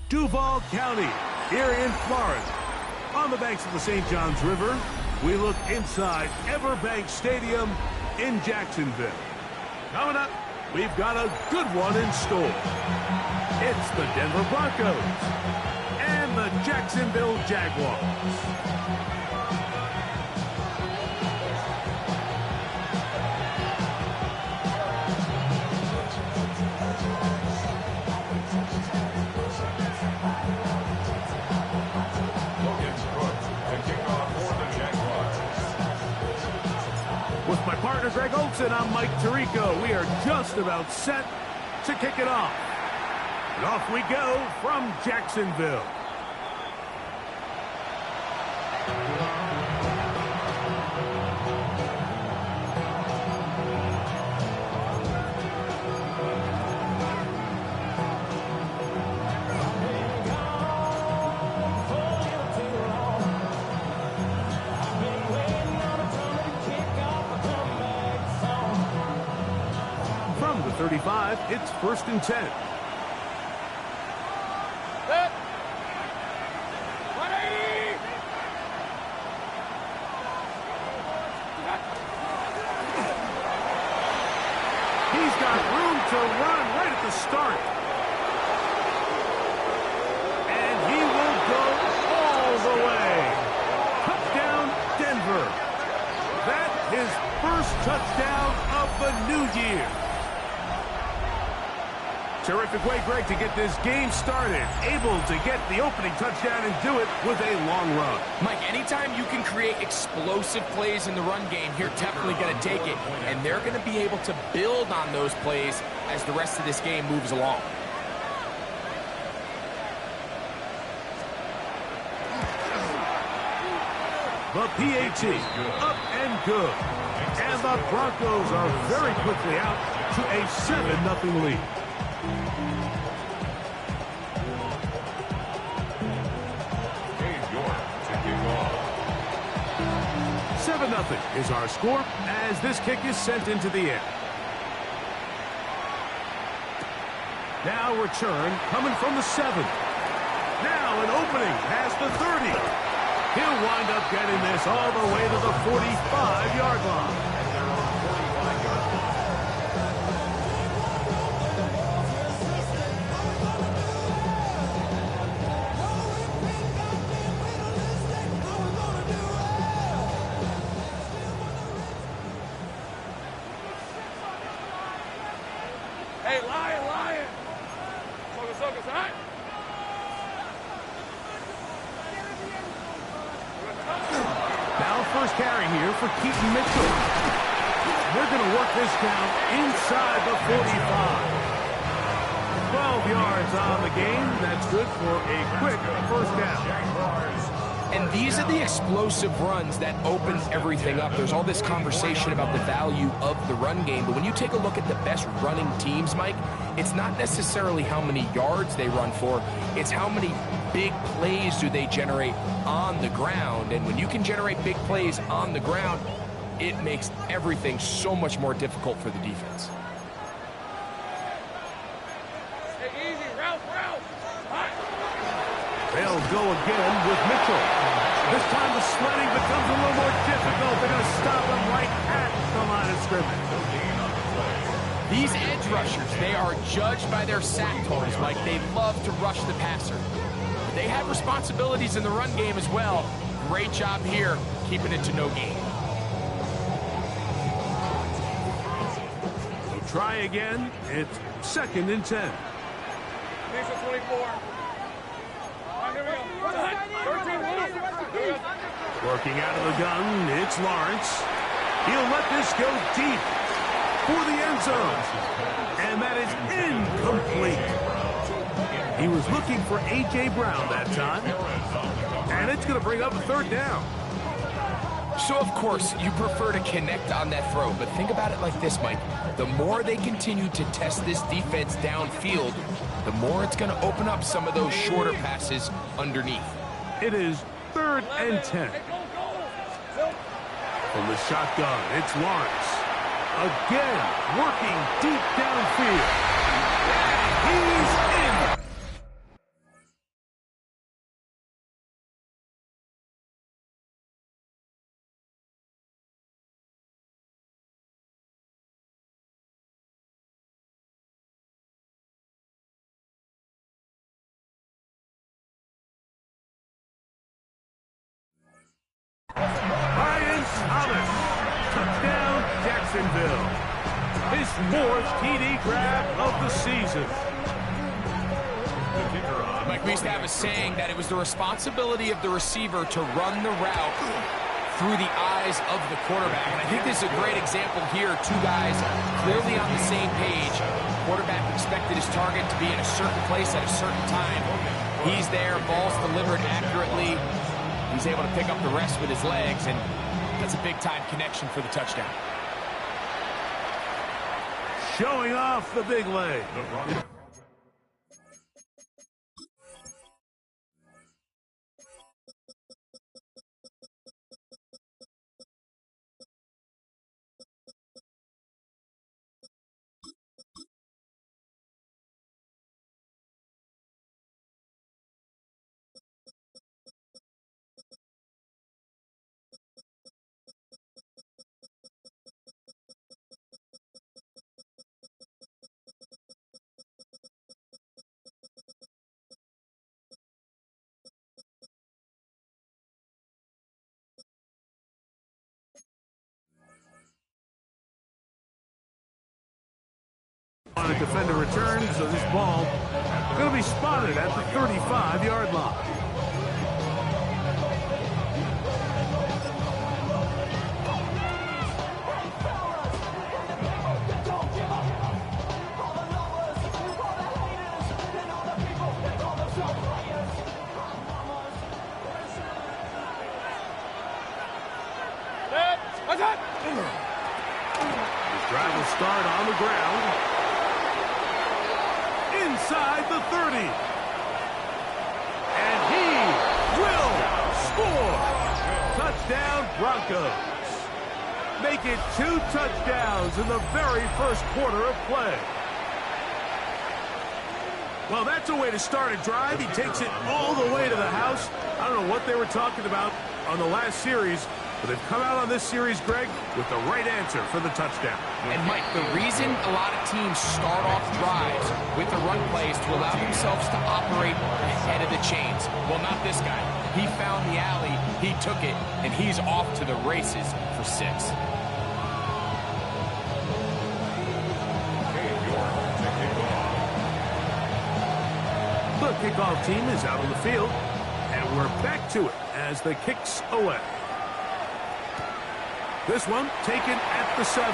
Duval County, here in Florida. On the banks of the St. Johns River, we look inside Everbank Stadium in Jacksonville. Coming up, we've got a good one in store. It's the Denver Broncos and the Jacksonville Jaguars. With my partner Greg Olson, I'm Mike Tirico. We are just about set to kick it off. And off we go from Jacksonville. From the 35, it's 1st and 10. He's got room to run right at the start. And he will go all the way. Touchdown, Denver. That his first touchdown of the new year. Terrific way, Greg, to get this game started. Able to get the opening touchdown and do it with a long run. Mike, anytime you can create explosive plays in the run game, you're definitely going to take it. And they're going to be able to build on those plays as the rest of this game moves along. The PAT, up and good. And the Broncos are very quickly out to a 7-0 lead. 7-0 is our score as this kick is sent into the air. Now return coming from the 7. Now an opening past the 30. He'll wind up getting this all the way to the 45-yard line. Hey, lion! Focus, all right? Now first carry here for Keaton Mitchell. They're going to work this down inside the 45. 12 yards on the game. That's good for a quick first down. And these are the explosive runs that open everything up. There's all this conversation about the value of the run game, but when you take a look at the best running teams, Mike, it's not necessarily how many yards they run for, it's how many big plays do they generate on the ground. And when you can generate big plays on the ground, it makes everything so much more difficult for the defense. Hey, easy, Ralph! They'll go again with Mitchell. This time the sledding becomes a little more difficult. They're going to stop him right at the line of scrimmage. These edge rushers, they are judged by their sack totals, Mike. They love to rush the passer. They have responsibilities in the run game as well. Great job here, keeping it to no gain. So try again. It's 2nd and 10. These are 24. All right, here we go. 13. Working out of the gun, it's Lawrence. He'll let this go deep for the end zone. And that is incomplete. He was looking for A.J. Brown that time. And it's going to bring up a 3rd down. So, of course, you prefer to connect on that throw, but think about it like this, Mike. The more they continue to test this defense downfield, the more it's going to open up some of those shorter passes underneath. It is 3rd and 10. From the shotgun, it's Lawrence. Again, working deep downfield. And he's in. Jacksonville. His 4th TD grab of the season. Mike, we used to have a saying that it was the responsibility of the receiver to run the route through the eyes of the quarterback. And I think this is a great example here. Two guys clearly on the same page. Quarterback expected his target to be in a certain place at a certain time. He's there, ball's delivered accurately. He's able to pick up the rest with his legs, and that's a big-time connection for the touchdown. Showing off the big leg. On a defender return, so this ball going to be spotted at the 35-yard line. His drive will start on the ground. Inside the 30. And he will score. Touchdown, Broncos. Make it 2 touchdowns in the very first quarter of play. Well, that's a way to start a drive. He takes it all the way to the house. I don't know what they were talking about on the last series, but they've come out on this series, Greg, with the right answer for the touchdown. And, Mike, the reason a lot of teams start off drives with the run plays to allow themselves to operate ahead of the chains. Well, not this guy. He found the alley, he took it, and he's off to the races for 6. The kickoff team is out on the field, and we're back to it as the kicks away. This one taken at the 7.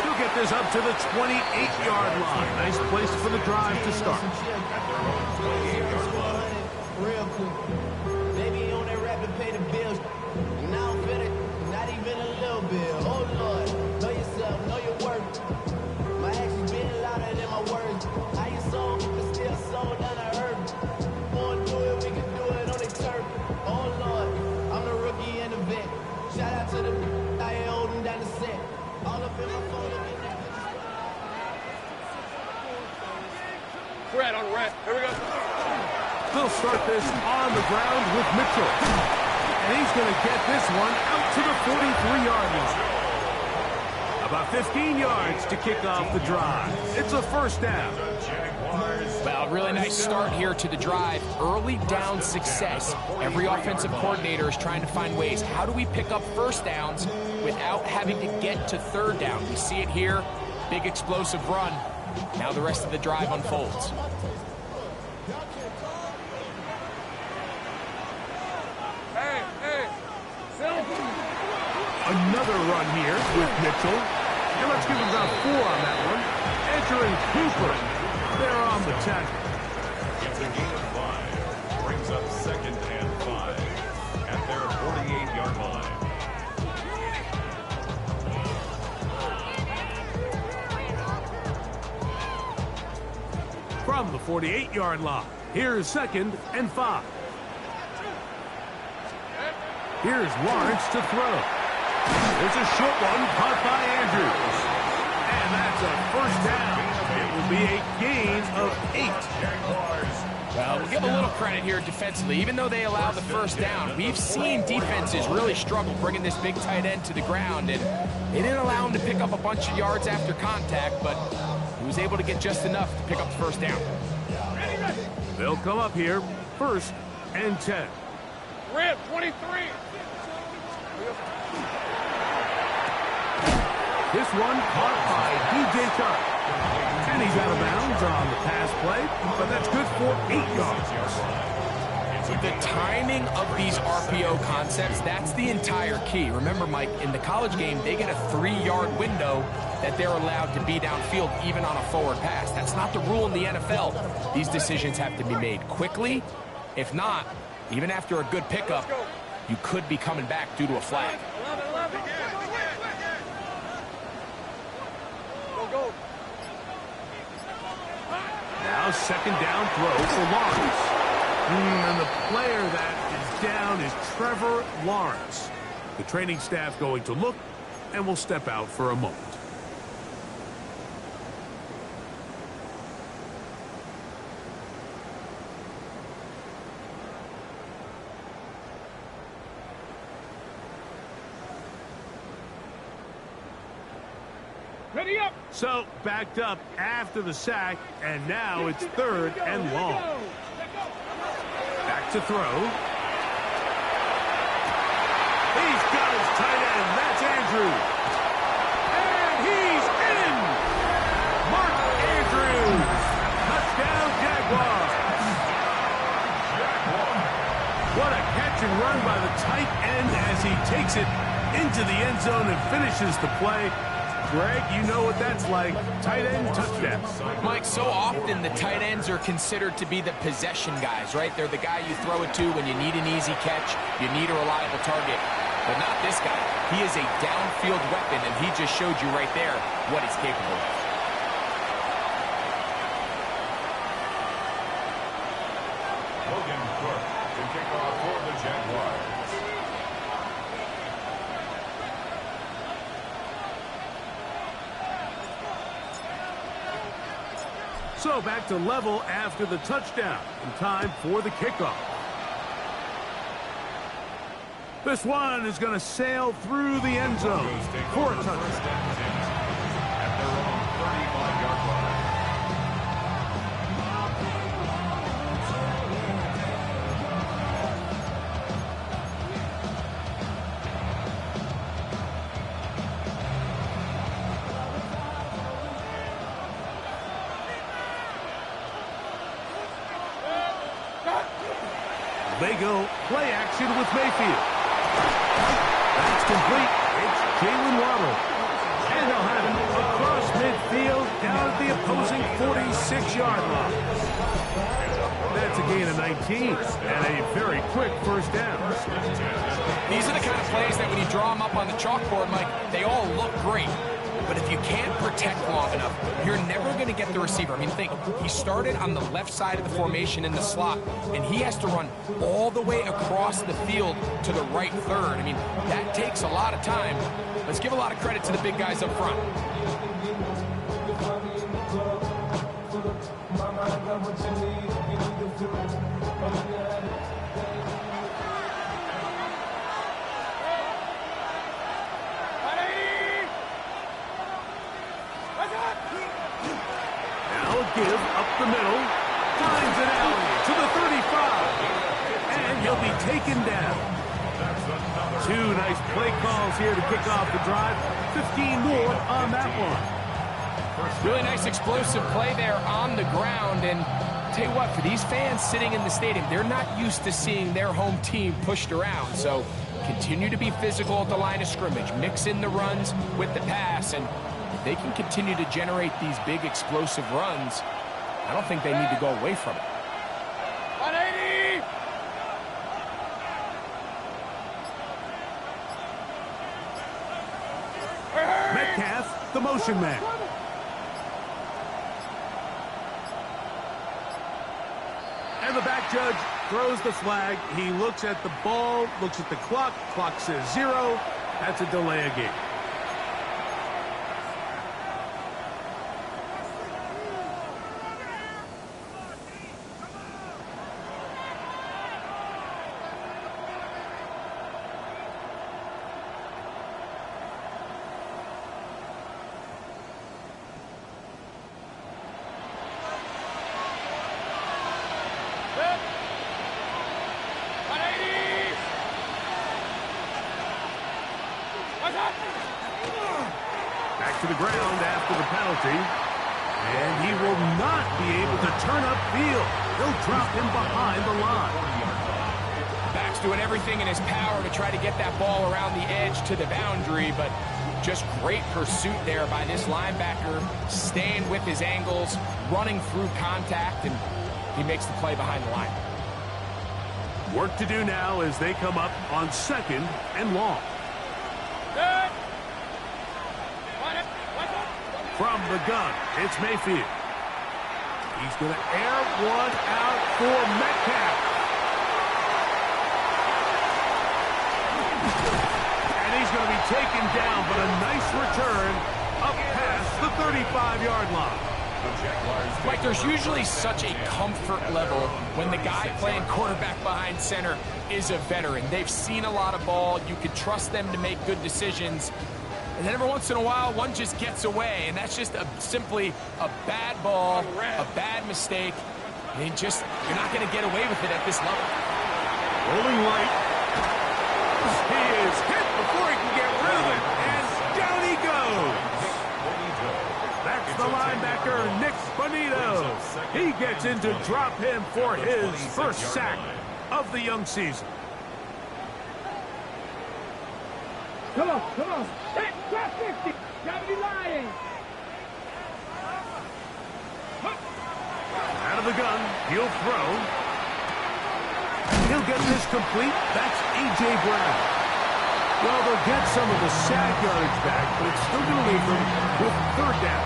He'll get this up to the 28-yard line. Nice place for the drive to start. Real quick. Baby on that rap to pay the bills. And now I'm finished. Not even a little bit. Oh, Lord. Know yourself. Know your worth. My actions being louder than my words. How you sold, but still sold down the earth. Wanna do it, we can do it on the turf. Oh, Lord. I'm the rookie and the vet. Shout out to the I ain't holding down the set. All up in my phone looking at Fred on the right. Here we go. They'll start this on the ground with Mitchell. And he's going to get this one out to the 43-yard line. About 15 yards to kick off the drive. It's a first down. Well, really nice start here to the drive. Early down success. Every offensive coordinator is trying to find ways. How do we pick up first downs without having to get to third down? We see it here. Big explosive run. Now the rest of the drive unfolds. Another run here with Mitchell. And let's give him about 4 on that one. Edger and Cooper, they're on the tackle. It's a gain of 5. Brings up 2nd and 5 at their 48-yard line. From the 48-yard line, here's 2nd and 5. Here's Lawrence to throw. It's a short one caught by Andrews. And that's a first down. It will be a gain of 8. Well, we'll give a little credit here defensively. Even though they allow the first down, we've seen defenses really struggle bringing this big tight end to the ground, and they didn't allow him to pick up a bunch of yards after contact, but he was able to get just enough to pick up the first down. They'll come up here, 1st and 10. Rip, 23. This one caught by DJ Chark. And he's out of bounds on the pass play, but that's good for 8 yards. The timing of these RPO concepts, that's the entire key. Remember, Mike, in the college game, they get a 3-yard window that they're allowed to be downfield even on a forward pass. That's not the rule in the NFL. These decisions have to be made quickly. If not, even after a good pickup, you could be coming back due to a flag. Now second down throw for Lawrence. And the player that is down is Trevor Lawrence. The training staff going to look and will step out for a moment. Ready up. So backed up after the sack, and now it's third and long. Back to throw. He's got his tight end. That's Andrews. And he's in. Mark Andrews. Touchdown, Jaguars. What a catch and run by the tight end as he takes it into the end zone and finishes the play. Greg, you know what that's like. Tight end touchdown. Mike, so often the tight ends are considered to be the possession guys, right? They're the guy you throw it to when you need an easy catch, you need a reliable target. But not this guy. He is a downfield weapon, and he just showed you right there what he's capable of. Logan Clark to kick off for the Jaguars. So back to level after the touchdown. And time for the kickoff. This one is going to sail through the end zone for a touchdown. At their own 35-yard line. They go play action with Mayfield. That's complete. It's Jalen Waddle. And they'll have it across midfield down at the opposing 46-yard line. That's a gain of 19 and a very quick first down. These are the kind of plays that when you draw them up on the chalkboard, Mike, they all look great. But if you can't protect long enough, you're never going to get the receiver. I mean, think, he started on the left side of the formation in the slot, and he has to run all the way across the field to the right third. I mean, that takes a lot of time. Let's give a lot of credit to the big guys up front. Give up the middle, finds an alley to the 35, and he'll be taken down. 2 nice play calls here to kick off the drive. 15 more on that one. Really nice explosive play there on the ground, and tell you what, for these fans sitting in the stadium, they're not used to seeing their home team pushed around, so continue to be physical at the line of scrimmage, mix in the runs with the pass, and they can continue to generate these big explosive runs. I don't think they need to go away from it. 180! Metcalf, the motion man. And the back judge throws the flag. He looks at the ball, looks at the clock. Clock says 0. That's a delay of game. Back to the ground after the penalty. And he will not be able to turn upfield. He'll drop him behind the line. Back's doing everything in his power to try to get that ball around the edge to the boundary, but just great pursuit there by this linebacker, staying with his angles, running through contact, and he makes the play behind the line. Work to do now as they come up on 2nd and long. From the gun, it's Mayfield. He's going to air one out for Metcalf. And he's going to be taken down, but a nice return up past the 35-yard line. Mike, there's usually such a comfort level when the guy playing quarterback behind center is a veteran. They've seen a lot of ball. You can trust them to make good decisions. And then every once in a while, one just gets away, and that's just simply a bad ball, a bad mistake. And you're not going to get away with it at this level. Rolling right. He is hit before he can get rid of it, and down he goes. That's the linebacker, Nick Bonito. He gets in to drop him for his first sack of the young season. Come on. Hey, drop 50. Gotta be lying. Out of the gun, he'll throw. He'll get this complete. That's A.J. Brown. Well, they'll get some of the sack yardage back, but it's still going to leave them with 3rd down.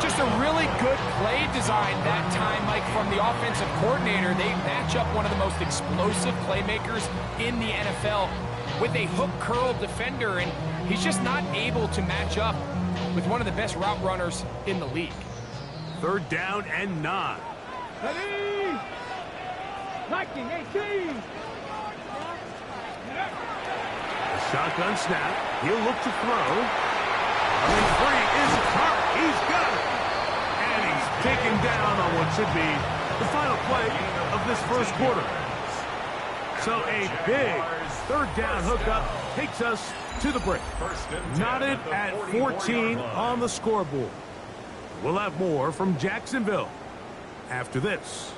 Just a really good play design that time, Mike, from the offensive coordinator. They match up one of the most explosive playmakers in the NFL with a hook curl defender, and he's just not able to match up with one of the best route runners in the league. 3rd down and 9. Ready? Liking 18. A shotgun snap. He'll look to throw. Running free is Hart. He's got it. And he's taken down on what should be the final play of this first quarter. So a big 3rd down hookup takes us to the break. Knotted at 14 on the scoreboard. We'll have more from Jacksonville after this.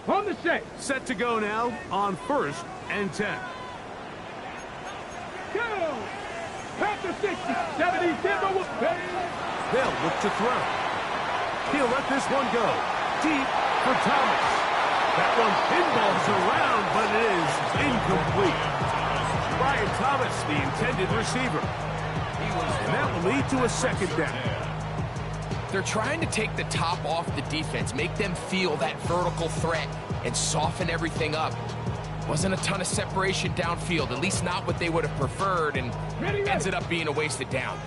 On the set. Set to go now on 1st and 10. Go. Past the 60. 70. They'll look to throw. He'll let this one go. Deep for Thomas. That one pinballs around, but it is incomplete. Brian Thomas, the intended receiver. And that will lead to a 2nd down. They're trying to take the top off the defense, make them feel that vertical threat, and soften everything up. Wasn't a ton of separation downfield, at least not what they would have preferred, and ends it up being a wasted down.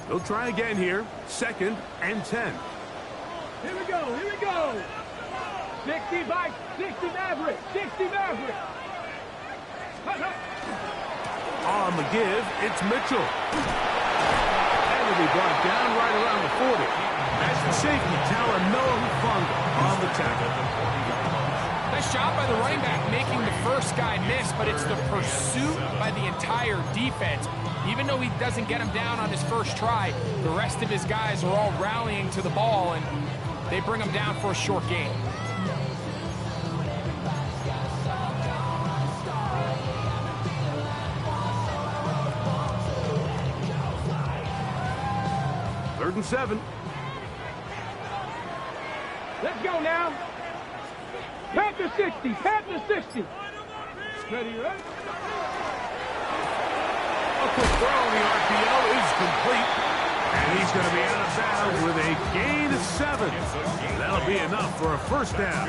They'll try again here. 2nd and 10. Here we go. 60 by 60 Maverick. 60 Maverick. On the give, it's Mitchell. And he'll be brought down right around the 40. As the safety, Talanoa Hufanga on the tackle. Nice job by the running back making the first guy miss, but it's the pursuit by the entire defense. Even though he doesn't get him down on his first try, the rest of his guys are all rallying to the ball, and they bring him down for a short gain. Third and 7. Let's go now. Panther 60. Panther 60. Ready, right? A quick throw on the RPO is complete. And he's going to be out of bounds with a gain of 7. That'll be enough for a 1st down.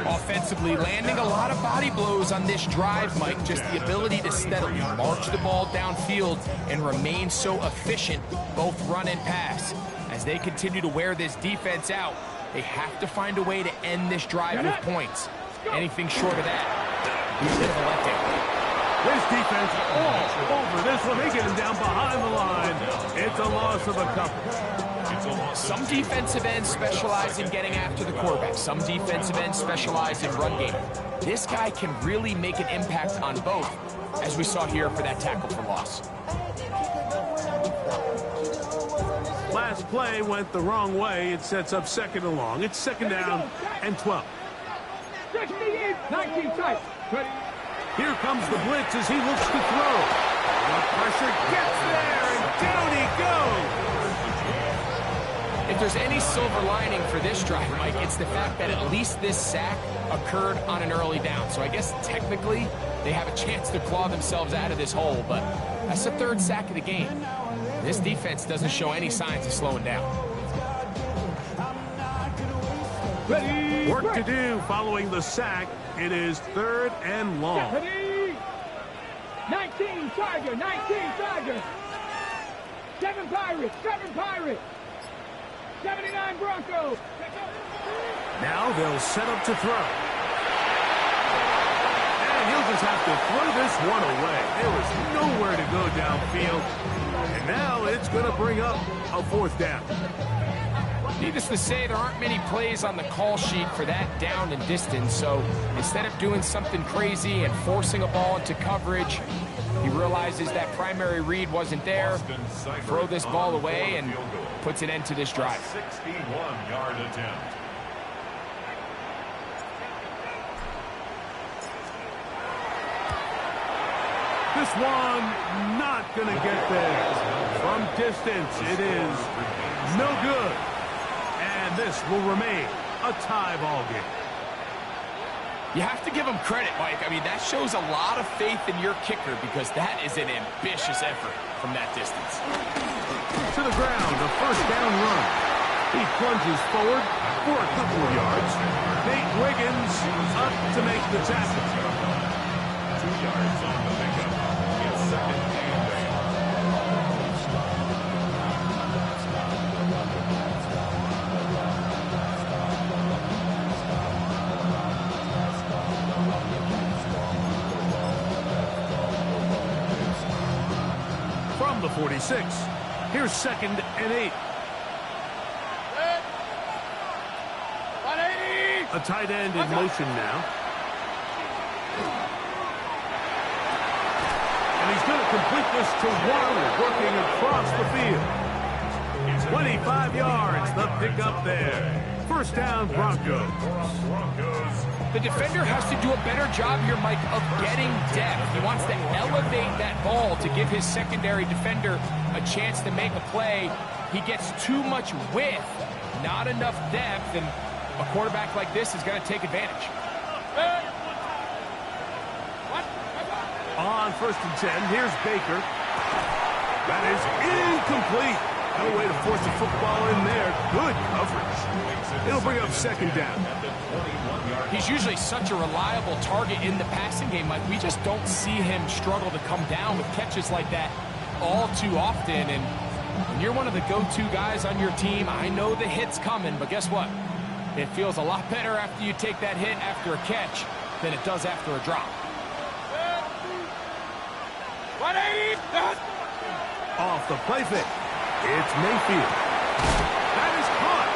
Offensively, landing a lot of body blows on this drive, Mike. Just the ability to steadily march the ball downfield and remain so efficient, both run and pass. As they continue to wear this defense out, they have to find a way to end this drive with points. Anything short of that, he's going to let it. This defense all over this one. They get him down behind the line. It's a loss of a couple. Some defensive ends specialize in getting after the quarterback. Some defensive ends specialize in run game. This guy can really make an impact on both, as we saw here for that tackle for loss. Last play went the wrong way. It sets up second and long. It's second down and 12. 68, 19 tight. Ready? Here comes the blitz as he looks to throw. The pressure gets there, and down he goes. If there's any silver lining for this drive, Mike, it's the fact that at least this sack occurred on an early down. So I guess technically they have a chance to claw themselves out of this hole, but that's the third sack of the game. This defense doesn't show any signs of slowing down. Ready? Work to do following the sack. It is third and long. Ready? 19 Tiger, 19 Tiger. 7 Pirates, 7 Pirates. 79 Broncos. Now they'll set up to throw. And he'll just have to throw this one away. There was nowhere to go downfield. And now it's going to bring up a fourth down. Needless to say, there aren't many plays on the call sheet for that down and distance. So instead of doing something crazy and forcing a ball into coverage, he realizes that primary read wasn't there. Throw this ball away and puts an end to this drive. 61-yard attempt. This one not going to get there. From distance, it is no good. And this will remain a tie ball game. You have to give him credit, Mike. I mean, that shows a lot of faith in your kicker because that is an ambitious effort from that distance. To the ground, a first down run. He plunges forward for a couple of yards. Nate Wiggins up to make the tackle. 2 yards on the pickup. It's second and 8. From the 46, here's second and 8. A tight end in motion now. And he's going to complete this to Waller, working across the field. 25 yards, the pickup there. First down, Broncos. The defender has to do a better job here, Mike, of getting depth. He wants to elevate that ball to give his secondary defender a chance to make a play. He gets too much width, not enough depth, and a quarterback like this is going to take advantage. On first and 10, here's Baker. That is incomplete. No way to force the football in there. Good coverage. It'll bring up second down. He's usually such a reliable target in the passing game, Mike. We just don't see him struggle to come down with catches like that all too often. And when you're one of the go-to guys on your team, I know the hit's coming, but guess what? It feels a lot better after you take that hit after a catch than it does after a drop. 180. Off the play fake. It's Mayfield. That is caught.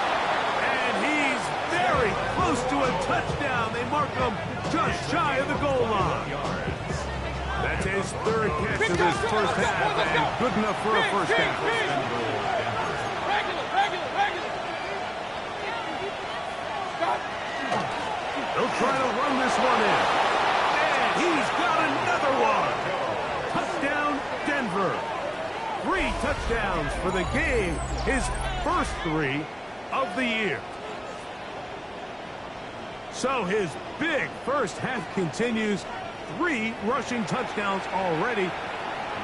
And he's very close to a touchdown. They mark him just shy of the goal line. That's his third catch of this first half, and good enough for a first down. They'll try to run this one in. And he's got another one. Touchdown, Denver. 3 touchdowns for the game. His first 3 of the year. So his big first half continues. 3 rushing touchdowns already.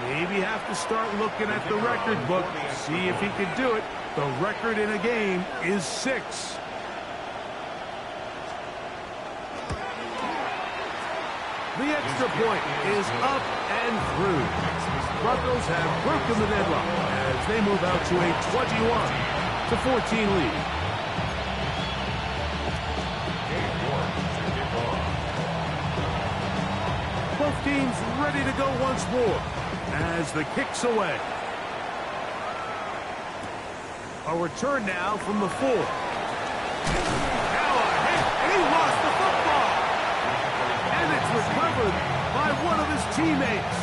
Maybe have to start looking at the record book. See if he can do it. The record in a game is 6. The extra point is up and through. Broncos have broken the deadlock as they move out to a 21-14 lead. Both teams ready to go once more as the kick's away. A return now from the 4. Now a hit, and he lost the football. And it's recovered by one of his teammates.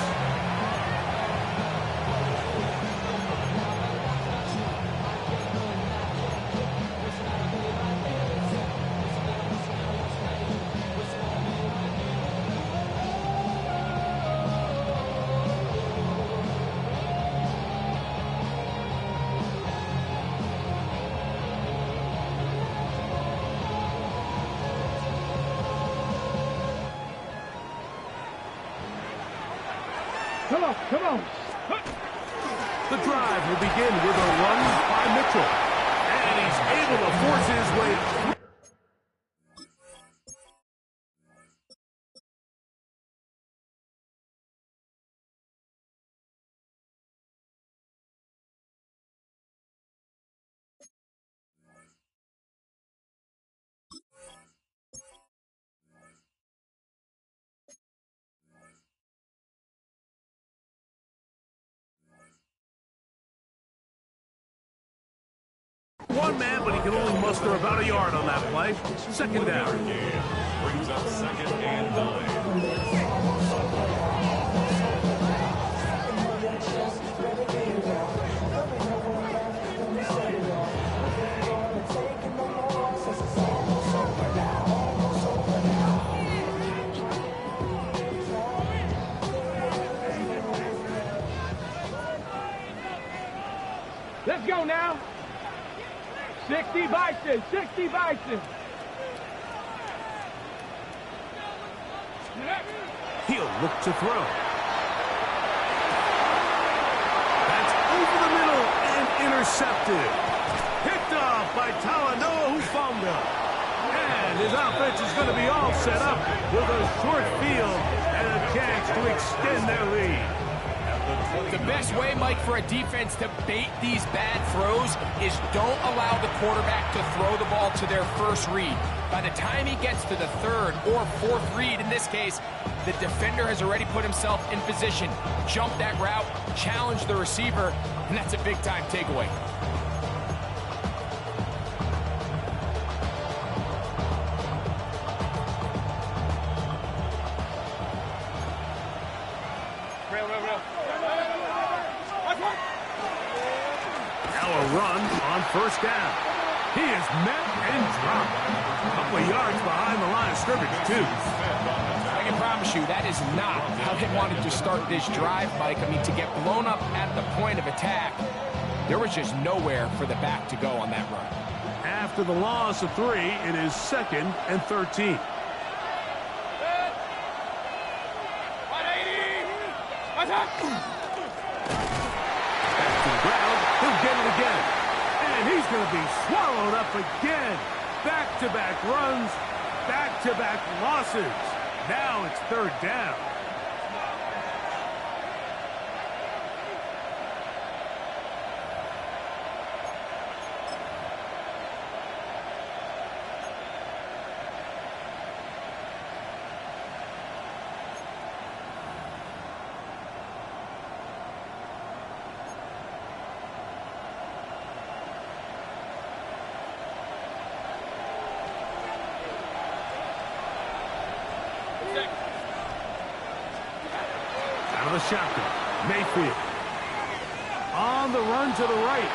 Come on, come on. The drive will begin with a run by Mitchell. And he's able to force his way through. One man, but he can only muster about a yard on that play. Second down. Brings up 2nd and 9. Let's go now. 60 Bison, 60 Bison. He'll look to throw. That's over the middle and intercepted. Picked off by Talanoa Hufanga. And his offense is going to be all set up with a short field and a chance to extend their lead. The best way, Mike, for a defense to bait these bad throws is don't allow the quarterback to throw the ball to their first read. By the time he gets to the third or fourth read, in this case, the defender has already put himself in position, jump that route, challenge the receiver, and that's a big-time takeaway. Run on first down. He is met and dropped. A couple of yards behind the line of scrimmage, too. I can promise you that is not how they wanted to start this drive, Mike. I mean, to get blown up at the point of attack, there was just nowhere for the back to go on that run. After the loss of 3, it is 2nd and 13. 180. Back to the ground. He'll get it again. And he's going to be swallowed up again. Back-to-back runs, back-to-back losses. Now it's 3rd down. Out of the shotgun, Mayfield. On the run to the right.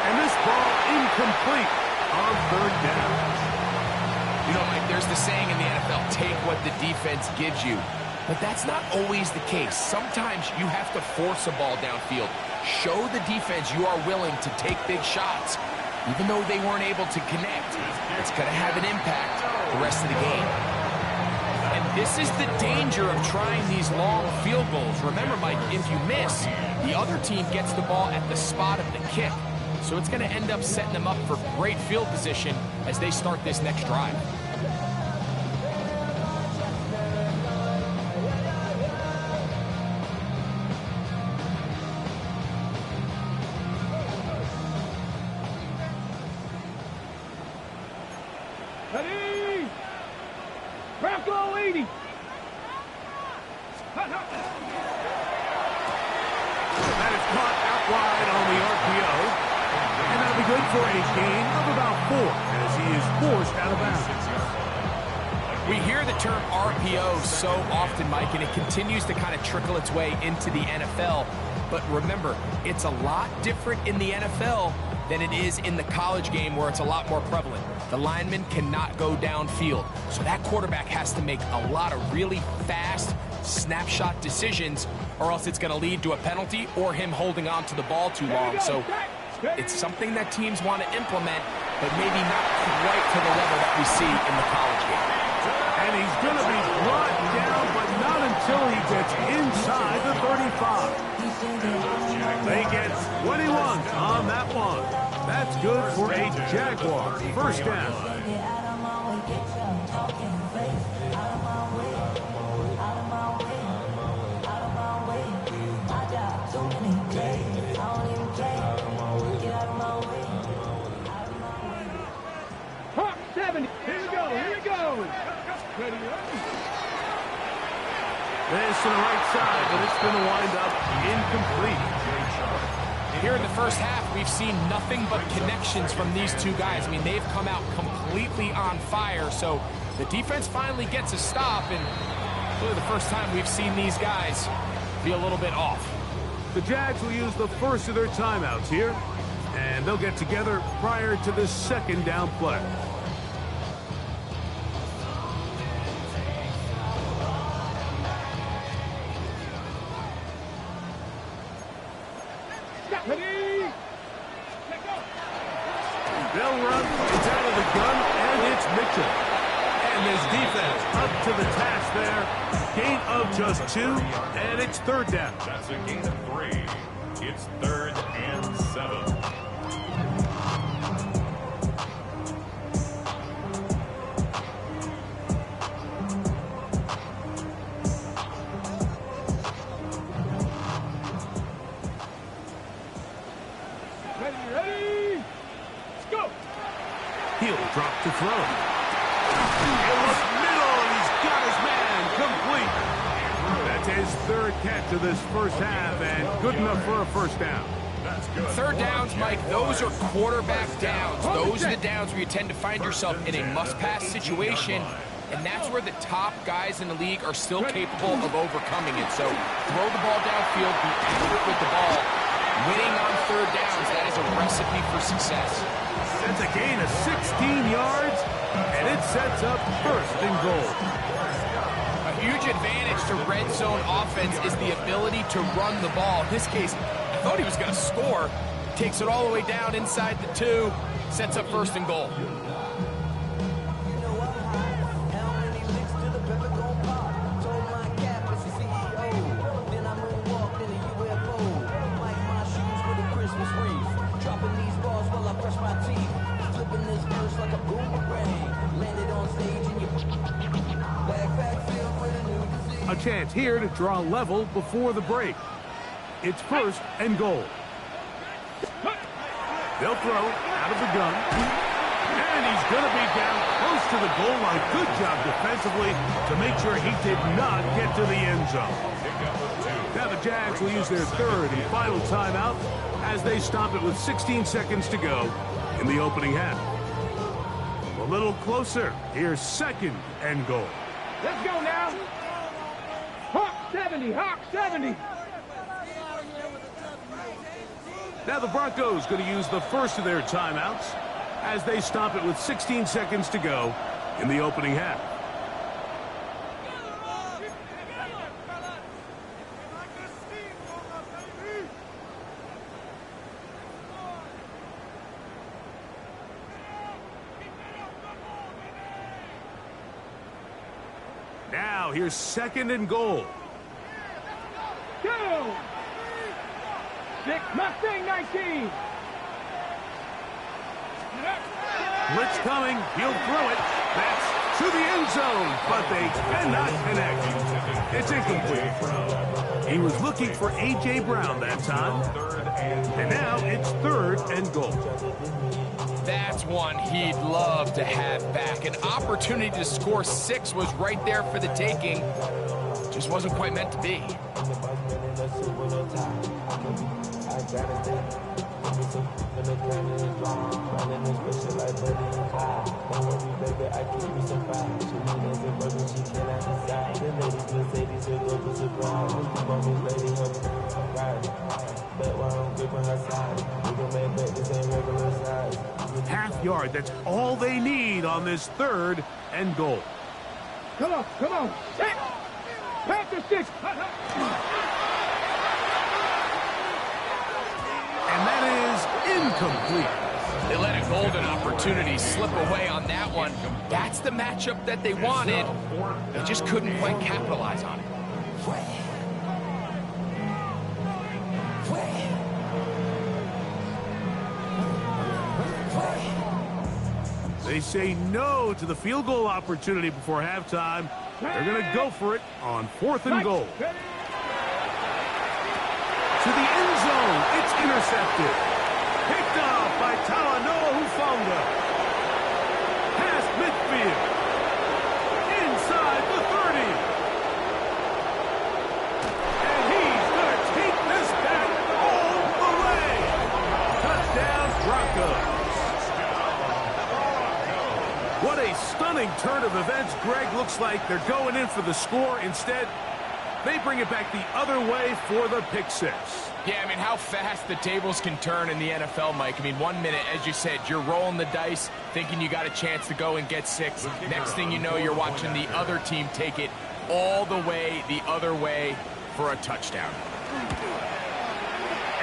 And this ball incomplete on 3rd down. You know, Mike, there's the saying in the NFL, take what the defense gives you. But that's not always the case. Sometimes you have to force a ball downfield. Show the defense you are willing to take big shots. Even though they weren't able to connect, it's going to have an impact the rest of the game. And this is the danger of trying these long field goals. Remember, Mike, if you miss, the other team gets the ball at the spot of the kick. So it's going to end up setting them up for great field position as they start this next drive. Ready? Bronco 80. That is caught out wide on the RPO. And that'll be good for a gain of about 4 as he is forced out of bounds. We hear the term RPO so often, Mike, and it continues to kind of trickle its way into the NFL. But remember, it's a lot different in the NFL than it is in the college game where it's a lot more prevalent. The lineman cannot go downfield. So that quarterback has to make a lot of really fast snapshot decisions, or else it's going to lead to a penalty or him holding on to the ball too long. So it's something that teams want to implement, but maybe not quite to the level that we see in the college game. And he's going to be brought down, but not until he gets inside the 35. They get 21 on that one. That's good for a Jaguar first down. Hawk 70. Here we go. Here we go. Ready. This to the right side, but it's going to wind up incomplete. Here in the first half, we've seen nothing but connections from these two guys. I mean, they've come out completely on fire, so the defense finally gets a stop, and really the first time we've seen these guys be a little bit off. The Jags will use the first of their timeouts here, and they'll get together prior to the second down play. They'll run. It's out of the gun, and it's Mitchell. And this defense up to the task there. Gain of just 2, and it's third down. That's a gain of 3. It's 3rd and 7. Ready. Let's go. He'll drop to throw. It looks middle, and he's got his man complete. That's his 3rd catch of this first half, and good enough for a first down. That's good. Third downs, Mike, those are quarterback downs. Those are the downs where you tend to find yourself in a must-pass situation, and that's where the top guys in the league are still capable of overcoming it. So throw the ball downfield, be accurate with the ball. Winning on third downs, that is a recipe for success. That's a gain of 16 yards, and it sets up first and goal. A huge advantage to red zone offense is the ability to run the ball. In this case, I thought he was going to score. Takes it all the way down inside the 2, sets up first and goal. A chance here to draw level before the break. It's first and goal. They'll throw out of the gun. And he's going to be down close to the goal line. Good job defensively to make sure he did not get to the end zone. Now the Jags will use their 3rd and final timeout as they stop it with 16 seconds to go in the opening half. A little closer. Here's 2nd and goal. Let's go now. Hawk 70. Hawk 70. Now the Broncos going to use the first of their timeouts as they stop it with 16 seconds to go in the opening half. Now here's 2nd and goal. Go. 6 Mustang 19. Blitz coming. He'll throw it. That's to the end zone, but they cannot connect. It's incomplete. He was looking for A.J. Brown that time. And now it's 3rd and goal. That's one he'd love to have back. An opportunity to score 6 was right there for the taking. Just wasn't quite meant to be. Half yard, that's all they need on this 3rd and goal. Come on, come on. Set. Panther 6. And that is incomplete. They let a golden opportunity slip away on that one. That's the matchup that they wanted. They just couldn't quite capitalize on it. They say no to the field goal opportunity before halftime. They're going to go for it on 4th and goal. To the end zone. It's intercepted. Picked off by Talanoa Hufanga. Past midfield. Inside the 30. And he's going to take this back all the way. Touchdown, Broncos. What a stunning turn of events. Greg, looks like they're going in for the score. Instead, they bring it back the other way for the pick six. Yeah, I mean, how fast the tables can turn in the NFL, Mike. I mean, 1 minute, as you said, you're rolling the dice, thinking you got a chance to go and get 6. Next thing you know, you're watching the other team take it all the way the other way for a touchdown.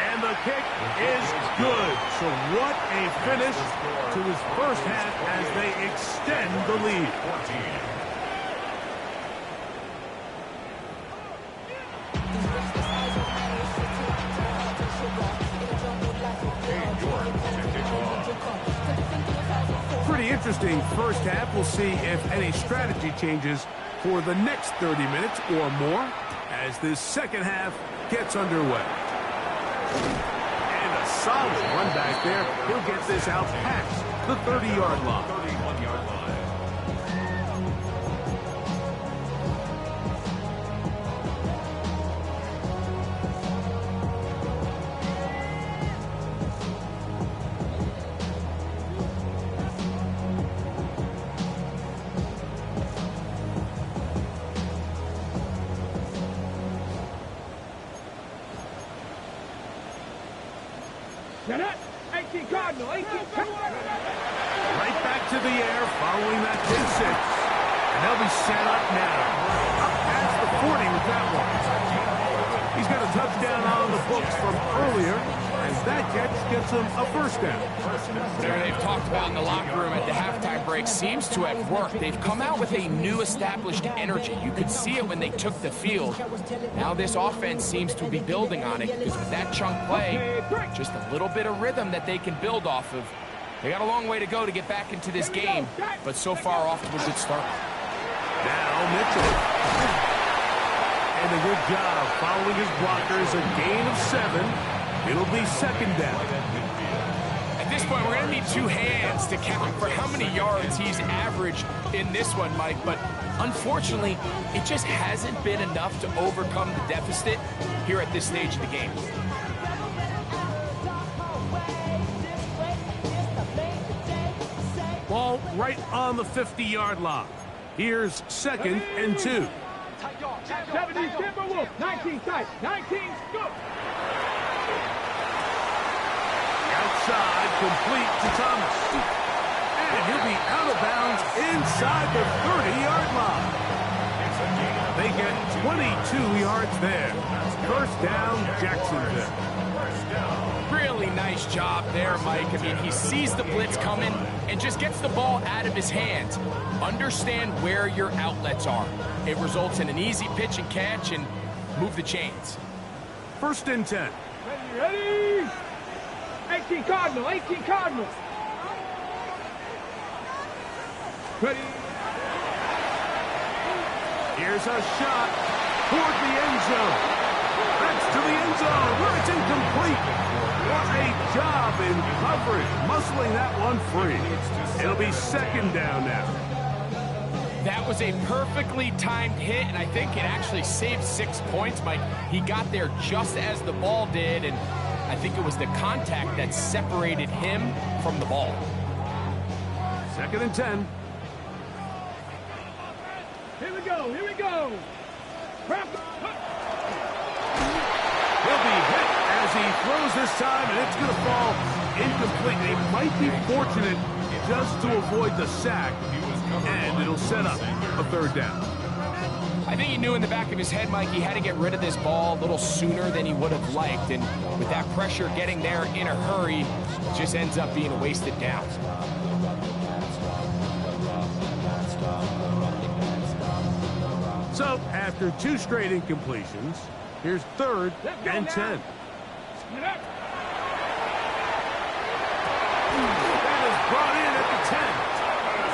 And the kick is good. So what a finish to his first half as they extend the lead. Pretty interesting first half. We'll see if any strategy changes for the next 30 minutes or more as this second half gets underway. And a solid run back there. He'll get this out past the 30-yard line. 31-yard line. Set up. 18 Cardinal. 18 Cardinal. Right back to the air following that 10-6. And they'll be set up now. Up past the 40 with that one. He's got a touchdown on the books from earlier as that catch gets him a first down. Whatever they've talked about in the locker room at the halftime break seems to have worked. They've come out with a new established energy. You could see it when they took the field. Now this offense seems to be building on it because with that chunk play, just a little bit of rhythm that they can build off of. They got a long way to go to get back into this game, but so far off to a good start. Now Mitchell. And a good job following his blockers. A gain of 7. It'll be second down. At this point, we're going to need 2 hands to count for how many yards he's averaged in this one, Mike. But unfortunately, it just hasn't been enough to overcome the deficit here at this stage of the game. Ball right on the 50-yard line. Here's second and 2. 70 Timberwolf. 19 tight. 19 scoop. Outside, complete to Thomas. And he'll be out of bounds inside the 30-yard line. They get 22 yards there. First down, Jacksonville. Really nice job there, Mike. I mean, he sees the blitz coming and just gets the ball out of his hands. Understand where your outlets are. It results in an easy pitch and catch and move the chains. First and 10. Ready? 18 Cardinal. 18 Cardinal. Ready? Here's a shot toward the end zone. That's to the end zone where it's incomplete. What a job in coverage, muscling that one free. It'll be second down now. That was a perfectly timed hit, and I think it actually saved 6 points, Mike. He got there just as the ball did, and I think it was the contact that separated him from the ball. 2nd and 10. Here we go, here we go. He'll be hit as he throws this time, and it's going to fall incomplete. They might be fortunate just to avoid the sack, and it'll set up a 3rd down. I think he knew in the back of his head, Mike, he had to get rid of this ball a little sooner than he would have liked, and with that pressure getting there in a hurry, it just ends up being a wasted down. So, after 2 straight incompletions, here's 3rd and 10. That is brought in at the 10.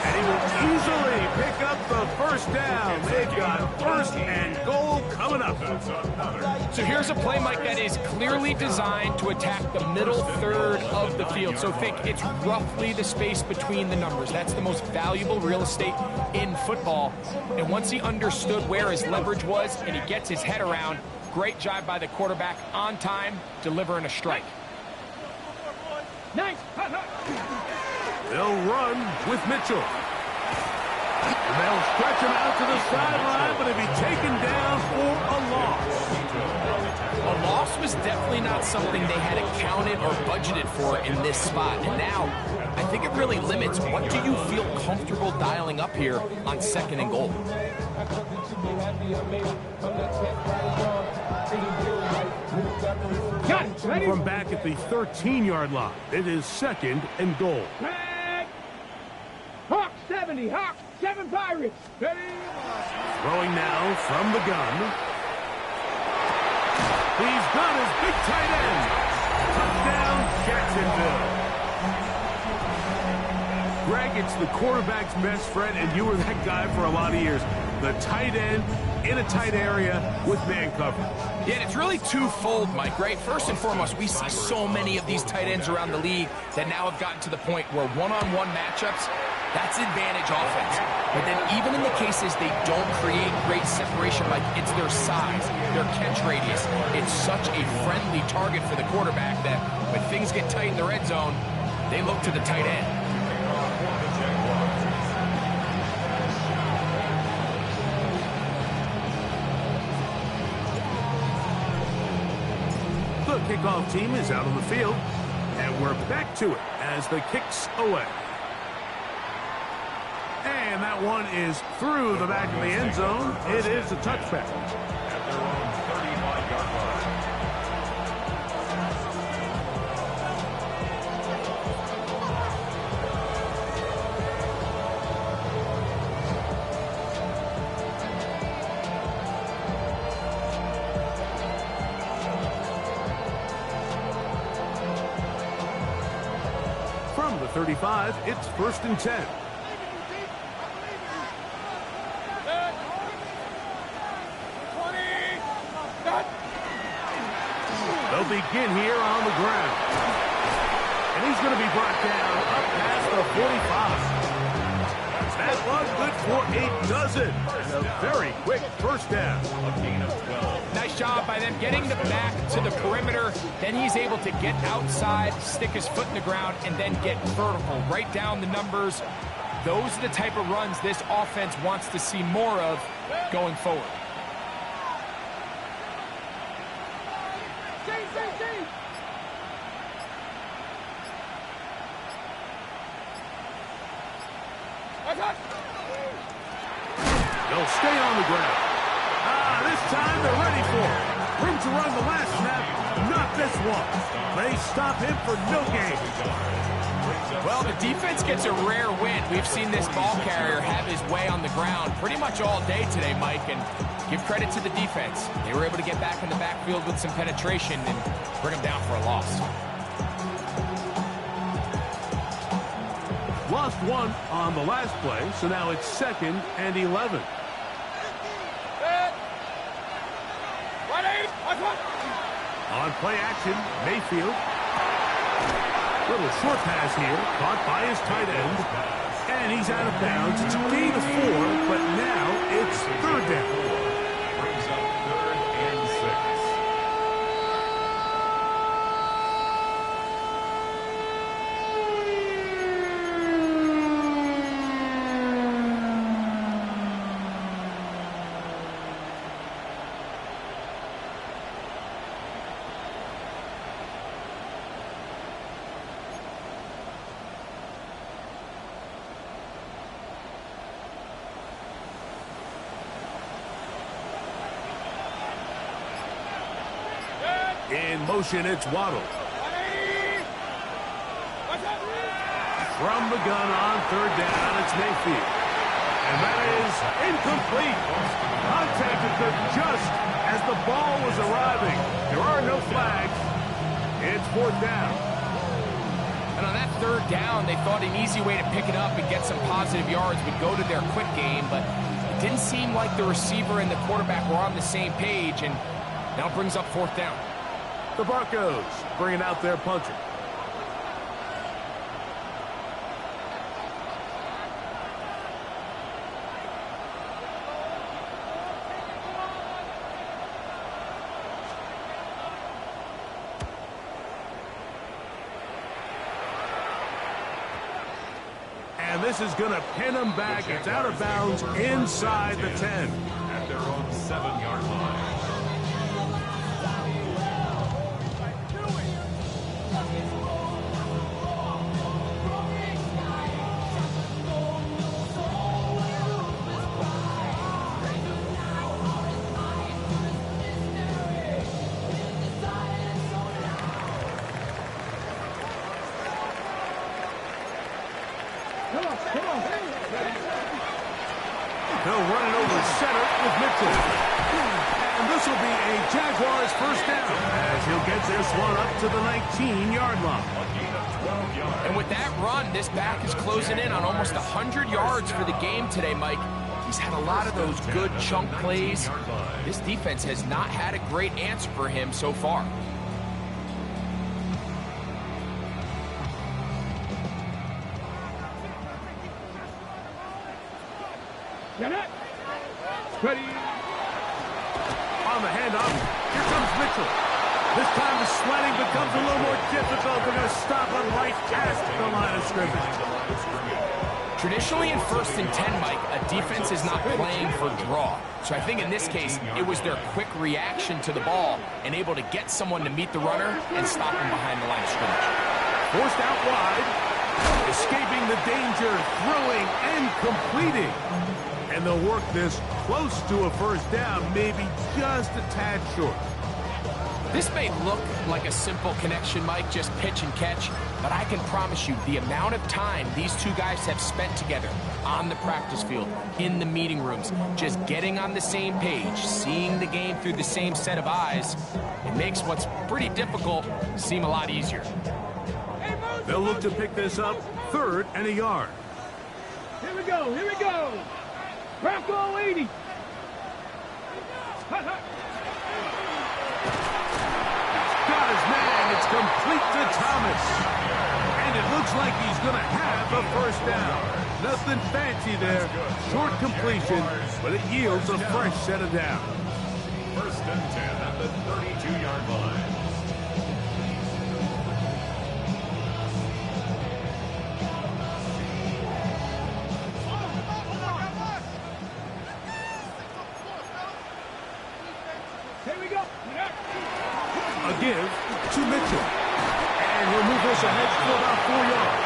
And he will easily pick up the 1st down. They've got 1st and goal coming up. So here's a play, Mike, that is clearly designed to attack the middle 3rd of the field. So think it's roughly the space between the numbers. That's the most valuable real estate in football. And once he understood where his leverage was and he gets his head around, great job by the quarterback on time, delivering a strike. Nice. They'll run with Mitchell. And they'll stretch him out to the sideline, but he'll be taken down for a loss. A loss was definitely not something they had accounted or budgeted for in this spot. And now, I think it really limits what do you feel comfortable dialing up here on 2nd and goal. Got it. Ready? From back at the 13-yard line, it is 2nd and goal. Back. Hawk 70. Hawk 7 Pirates. Ready? Throwing now from the gun. He's got his big tight end. Touchdown, Jacksonville. Greg, it's the quarterback's best friend, and you were that guy for a lot of years. The tight end in a tight area with man coverage. Yeah, and it's really twofold, Mike, right? First and foremost, we see so many of these tight ends around the league that now have gotten to the point where one-on-one matchups, that's advantage offense. But then even in the cases they don't create great separation, like it's their size, their catch radius, it's such a friendly target for the quarterback that when things get tight in the red zone, they look to the tight end. The kickoff team is out on the field, and we're back to it as the kick's away. And that one is through the back of the end zone. It is a touchback. At their own 35-yard line. From the 35, it's 1st and 10. They'll begin here on the ground. And he's going to be brought down up past the 45. That was good for a dozen. And a very quick 1st down. A gain of 12. Nice job by them getting the back to the perimeter. Then he's able to get outside, stick his foot in the ground, and then get vertical. Right down the numbers. Those are the type of runs this offense wants to see more of going forward. They'll stay on the ground. This time they're ready for it. Room to run the last snap, not this one. They stop him for no gain. Well, the defense gets a rare win. We've seen this ball carrier have his way on the ground pretty much all day today, Mike, and give credit to the defense. They were able to get back in the backfield with some penetration and bring him down for a loss. Lost one on the last play, so now it's 2nd and 11. On play action, Mayfield. Little short pass here, caught by his tight end. And he's out of bounds. It's a gain of 4, but now it's third down. Brings up 3rd and 6. In motion, it's Waddle. From the gun on third down, it's Mayfield. And that is incomplete. Contact occurred just as the ball was arriving. There are no flags. It's 4th down. And on that third down, they thought an easy way to pick it up and get some positive yards would go to their quick game, but it didn't seem like the receiver and the quarterback were on the same page, and now it brings up 4th down. The Broncos bringing out their punter. And this is going to pin them back. It's out of bounds inside the 10. At their own 7-yard line. They'll run it over center with Mitchell. And this will be a Jaguars first down as he'll get this one up to the 19-yard line. And with that run, this back is closing in on almost 100 yards for the game today, Mike. He's had a lot of those good chunk plays. This defense has not had a great answer for him so far. Ready. On the handoff, here comes Mitchell. This time the sledding becomes a little more difficult. They're going to stop him right past the line of scrimmage. Traditionally in 1st and 10, Mike, a defense is not playing for draw. So I think in this case, it was their quick reaction to the ball and able to get someone to meet the runner and stop him behind the line of scrimmage. Forced out wide, escaping the danger, throwing and completing. And they'll work this close to a first down, maybe just a tad short. This may look like a simple connection, Mike, just pitch and catch, but I can promise you the amount of time these two guys have spent together on the practice field, in the meeting rooms, just getting on the same page, seeing the game through the same set of eyes, it makes what's pretty difficult seem a lot easier. They'll look to pick this up 3rd and a yard. Here we go. Here we go. Bronco 80. Got his man. It's complete to Thomas. And it looks like he's going to have a first down. Nothing fancy there. Short completion, but it yields a fresh set of downs. 1st and 10 at the 32-yard line. A give to Mitchell. And he'll move this ahead for about 4 yards.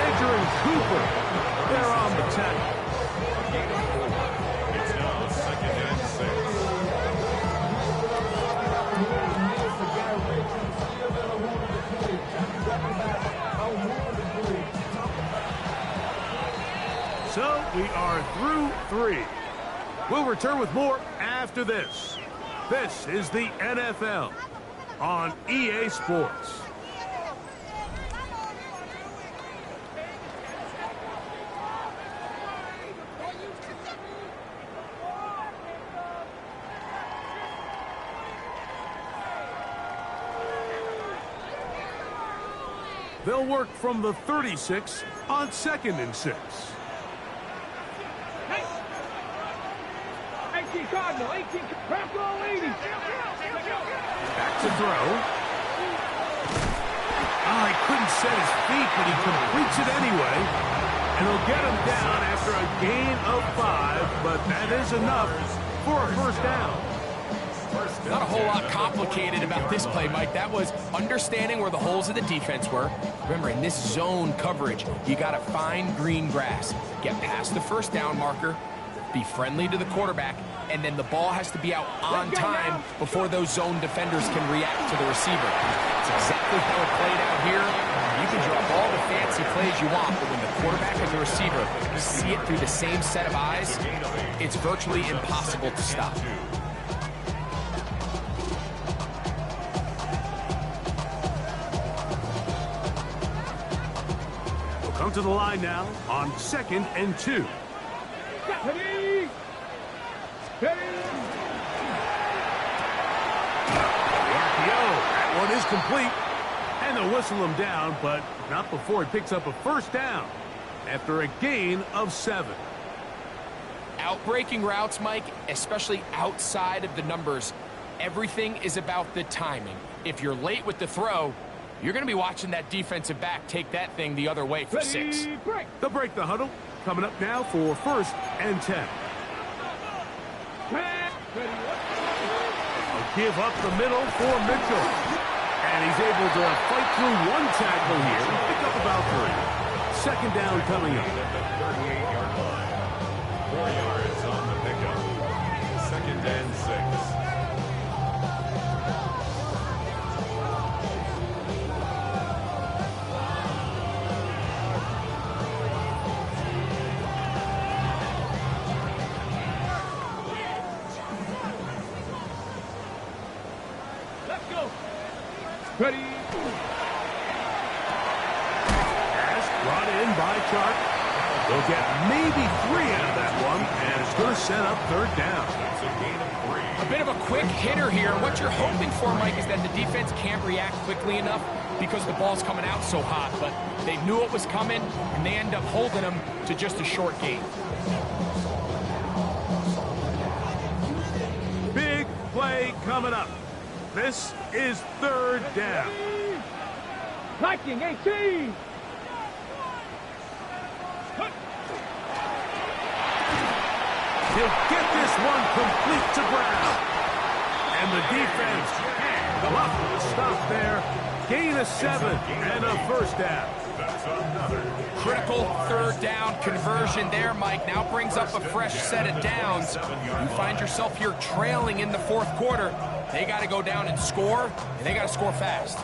Edger and Cooper, they're on the tackle. It's now 2nd and 6. So we are through 3. We'll return with more after this. This is the NFL on EA Sports. They'll work from the 36 on 2nd and 6. 18 Cardinal, 18 Cardinal, 80. Back to throw. Oh, he couldn't set his feet, but he completes it anyway. And he'll get him down after a gain of 5, but that is enough for a first down. Not a whole lot complicated about this play, Mike. That was understanding where the holes of the defense were. Remember, in this zone coverage, you got to find green grass. Get past the first down marker, be friendly to the quarterback, and then the ball has to be out on time before those zone defenders can react to the receiver. That's exactly how it played out here. You can draw all the fancy plays you want, but when the quarterback and the receiver see it through the same set of eyes, it's virtually impossible to stop. We'll come to the line now on 2nd and 2. Ready? Ready? The RPO, that one is complete. And they'll whistle him down, but not before he picks up a first down after a gain of 7. Outbreaking routes, Mike, especially outside of the numbers, everything is about the timing. If you're late with the throw, you're going to be watching that defensive back take that thing the other way for 6. Break. They'll break the huddle. Coming up now for 1st and 10. Ready? A give up the middle for Mitchell. And he's able to fight through one tackle here and pick up about 3. 2nd down coming up. 38-yard line. 4 yards on the pickup. 2nd and 6. Let's go. Ready? Pass brought in by Chark. They'll get maybe 3 out of that one, and it's going to set up 3rd down. It's a gain of 3. A bit of a quick hitter here. What you're hoping for, Mike, is that the defense can't react quickly enough because the ball's coming out so hot. But they knew it was coming, and they end up holding them to just a short gain. Big play coming up. This is 3rd down. Viking 18. He'll get this one complete to Brown. And the defense can't bluff the stop there. Gain of 7 and a 1st down. That's another. Critical 3rd down conversion there, Mike. Now brings up a fresh set of downs. You find yourself here trailing in the 4th quarter. They got to go down and score, and they got to score fast.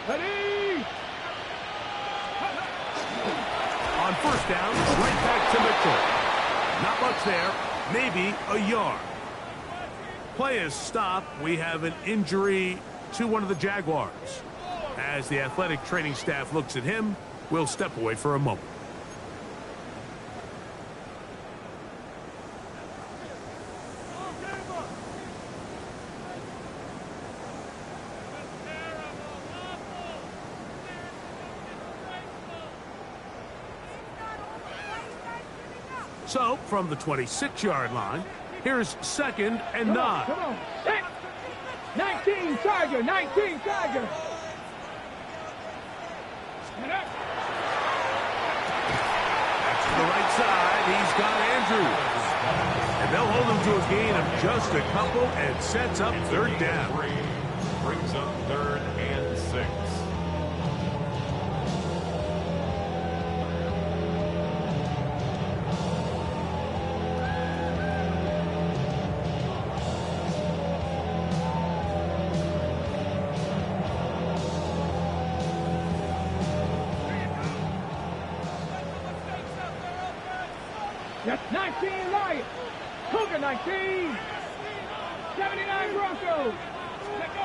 Ready? On 1st down, right back to Mitchell. Not much there, maybe a yard. Play is stopped. We have an injury to one of the Jaguars. As the athletic training staff looks at him, We'll step away for a moment. So, from the 26-yard line, here's 2nd and 9. Come on. 19, Charger. 19, Charger. That's to the right side. He's got Andrews. And they'll hold him to a gain of just a couple and sets up 3rd down. Brings up 3rd and 6. That's 19 Lions. Cougar 19. 79 Broncos. Let go.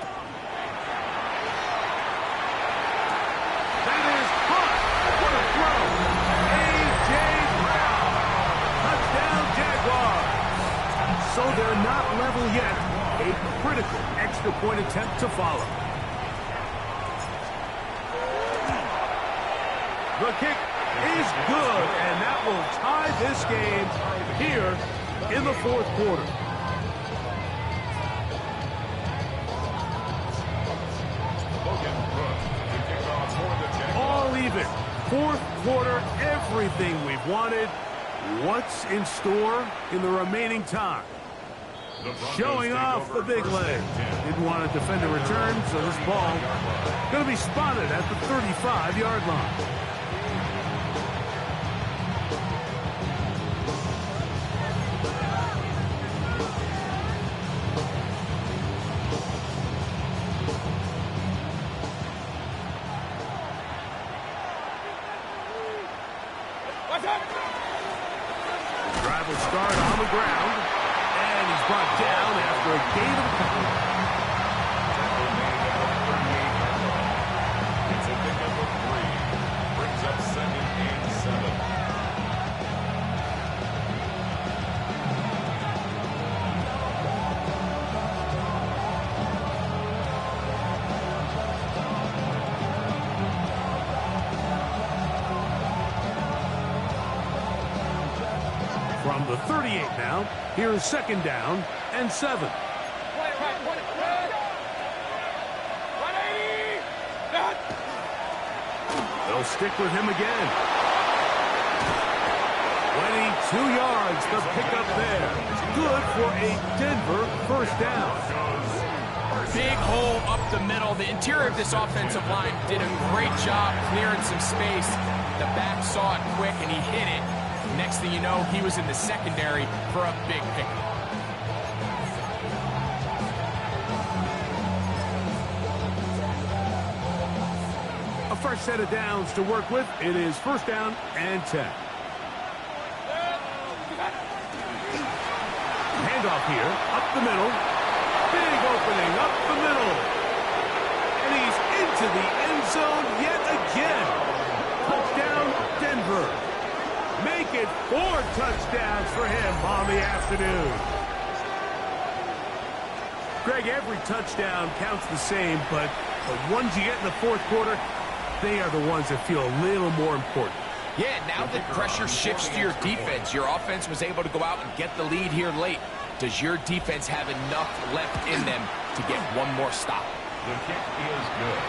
That is caught. What a throw. A.J. Brown. Touchdown Jaguars. So they're not level yet. A critical extra point attempt to follow. The kick is good, and that will tie this game here in the 4th quarter. All even. 4th quarter, everything we've wanted. What's in store in the remaining time? Showing off the big leg. Didn't want to defend a return, so this ball going to be spotted at the 35-yard line. Drive will start on the ground, and he's brought down after a gain of a couple. It's a pickup of 3. Brings up 2nd and 7. From the 38 now, here's 2nd down and 7. They'll stick with him again. 22 yards, the pickup there. Good for a Denver 1st down. Big hole up the middle. The interior of this offensive line did a great job clearing some space. The back saw it quick, and he hit it. Next thing you know, he was in the secondary for a big pickup. A fresh set of downs to work with. It is 1st down and 10. Handoff here, up the middle. Big opening up the middle. And he's into the end zone yet again. Touchdown, Denver. Make it 4 touchdowns for him on the afternoon. Greg, every touchdown counts the same, but the ones you get in the 4th quarter, they are the ones that feel a little more important. Yeah, now that pressure shifts to your defense, your offense was able to go out and get the lead here late. Does your defense have enough left in them to get one more stop? The kick is good.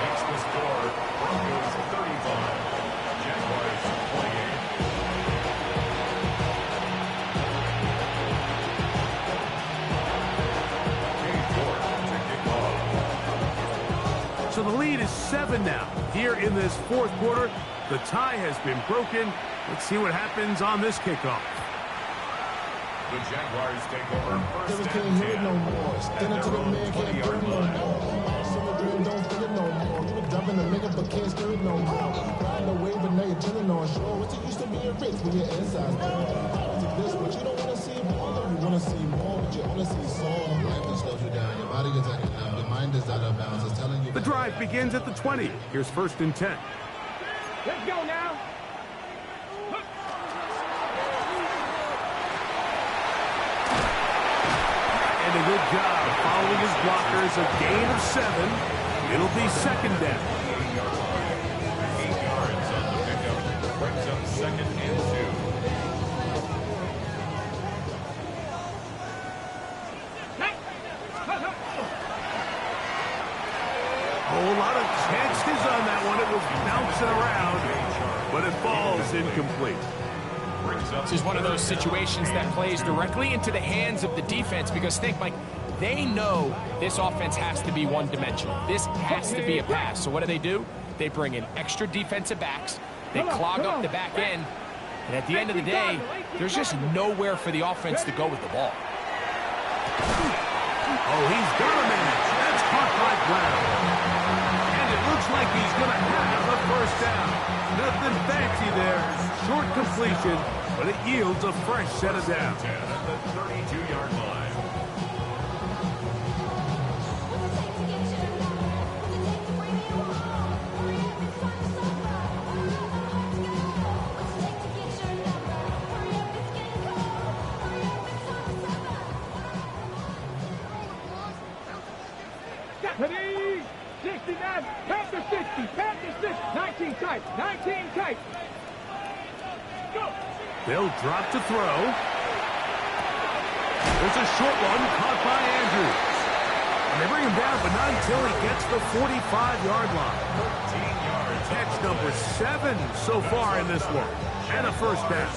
Makes the score Broncos 35. Jaguars 28. So the lead is 7 now. Here in this 4th quarter, the tie has been broken. Let's see what happens on this kickoff. The Jaguars take over 1st Can't and hear it 10. no more. Stand up to the man, can't hear it no more. Some of them don't feel it no more. You were dumping the nigga, but can't steer it no more. Riding away, but now you're chilling on shore. What's it used to being rich when your inside's down? This, but you don't want to see more. You want to see more, but you only see song. Life that slows you down. Your body is acting up. Your mind is out of bounds. It's telling you. The drive begins at the 20. Here's 1st and 10. Let's go now. And a good job following his blockers. A gain of 7. It'll be second down. 8 yards on the pickup. Brings up second and 2. A whole lot of chances on that one. It was bouncing around, but it falls incomplete. This is one of those situations that plays directly into the hands of the defense because think, Mike, they know this offense has to be one-dimensional. This has to be a pass. So what do? They bring in extra defensive backs. They clog up the back end. And at the end of the day, there's just nowhere for the offense to go with the ball. Oh, he's got a man. That's caught by Brown. And it looks like he's going to have a first down. Nothing fancy there. Short completion, but it yields a fresh set of downs. 10 at the 32-yard line. Ready? 69, Panther 60, Panther 60, 19 tight, 19 tight. Go. They'll drop to throw. There's a short one caught by Andrews. And they bring him down, but not until he gets the 45-yard line. 13 yards. Catch number 7 so far in this one. And a first down.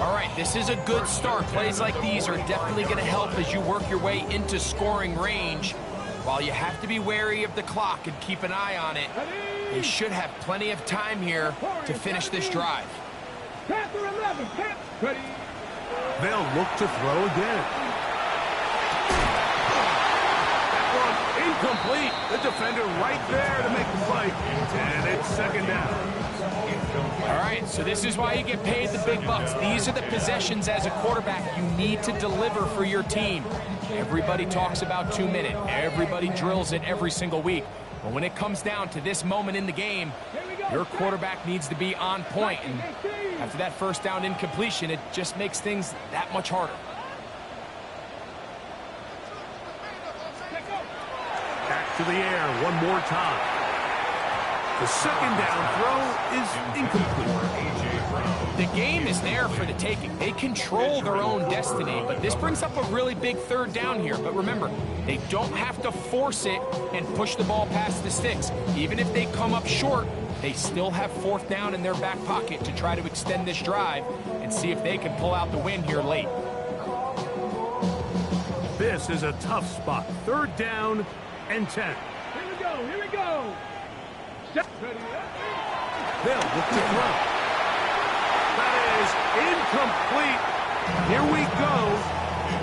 All right, this is a good start. Plays like these are definitely going to help as you work your way into scoring range. While you have to be wary of the clock and keep an eye on it, they should have plenty of time here to finish this drive. Panther 11, Panther. Ready? They'll look to throw again. That one incomplete. The defender right there to make the play. And it's second down. All right, so this is why you get paid the big bucks. These are the possessions as a quarterback you need to deliver for your team. Everybody talks about 2-minute. Everybody drills it every single week. But when it comes down to this moment in the game, your quarterback needs to be on point. And after that first down incompletion, it just makes things that much harder. Back to the air one more time. The second down throw is incomplete. The game is there for the taking. They control their own destiny, but this brings up a really big third down here. But remember, they don't have to force it and push the ball past the sticks. Even if they come up short, they still have fourth down in their back pocket to try to extend this drive and see if they can pull out the win here late. This is a tough spot. Third down and 10. Here we go, here we go. Ready? They'll look to throw. That is incomplete. Here we go.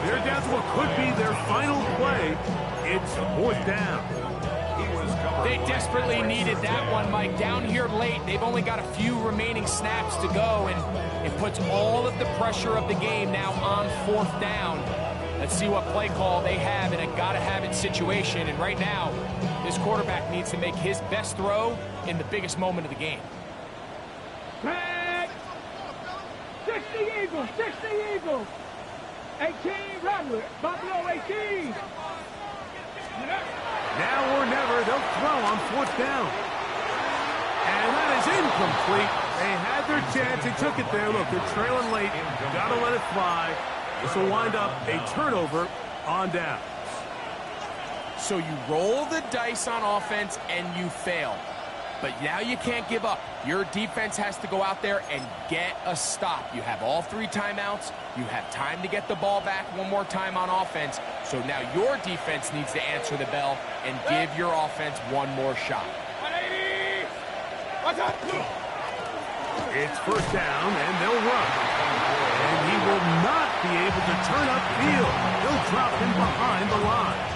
They're down to what could be their final play. It's fourth down. They desperately needed that one, Mike. Down here late, they've only got a few remaining snaps to go, and it puts all of the pressure of the game now on fourth down. Let's see what play call they have in a gotta-have-it situation, and right now, this quarterback needs to make his best throw in the biggest moment of the game. Back. 60 Eagles, 60 Eagles. 18 Rattler, Buffalo 18. Now or never, they'll throw on fourth down. And that is incomplete. They had their chance. They took it there. Look, they're trailing late. Got to let it fly. This will wind up a turnover on downs. So you roll the dice on offense and you fail. But now you can't give up. Your defense has to go out there and get a stop. You have all 3 timeouts. You have time to get the ball back one more time on offense. So now your defense needs to answer the bell and give your offense one more shot. 180. Watch out. It's first down, and they'll run. And he will not be able to turn upfield. They'll drop him behind the line.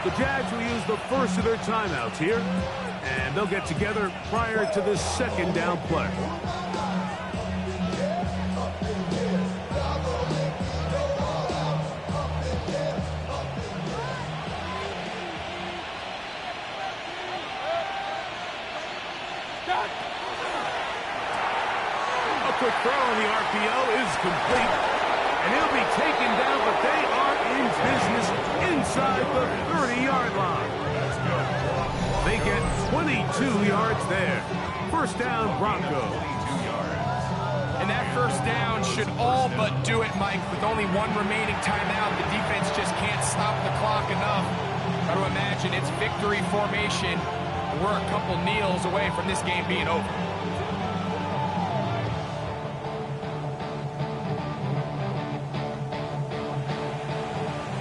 The Jags will use the first of their timeouts here, and they'll get together prior to the second down play. A quick throw on the RPO is complete. And he'll be taken down, but they are in business inside the 30-yard line. They get 22 yards there. First down, Broncos. And that first down should all but do it, Mike. With only one remaining timeout, the defense just can't stop the clock enough. Got to imagine it's victory formation. We're a couple kneels away from this game being over.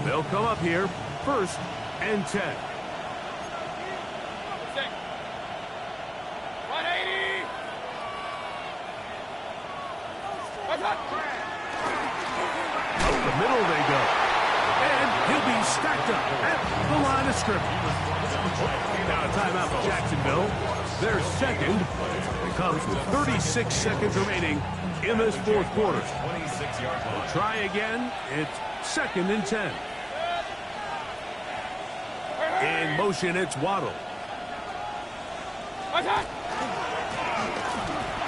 They'll come up here, first and 10. 180. Up the middle they go. And he'll be stacked up at the line of scrimmage. Now a timeout for Jacksonville. Their second. It comes with 36 seconds remaining in this fourth quarter. We'll try again. It's second and 10. In motion, it's Waddle.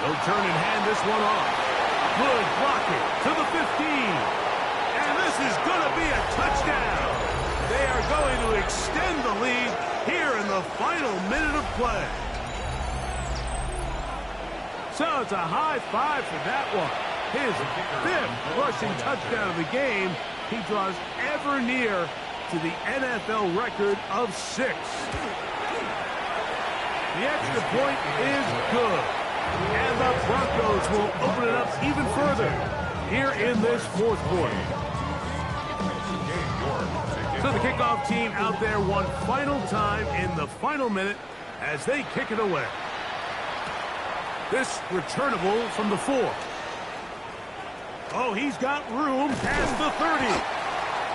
He'll turn and hand this one off. Good blocking to the 15. And this is going to be a touchdown. They are going to extend the lead here in the final minute of play. So it's a high five for that one. His fifth rushing touchdown of the game. He draws ever near to the NFL record of 6. The extra point is good. And the Broncos will open it up even further here in this fourth quarter. So the kickoff team out there one final time in the final minute as they kick it away. This returnable from the 4. Oh, he's got room past the 30.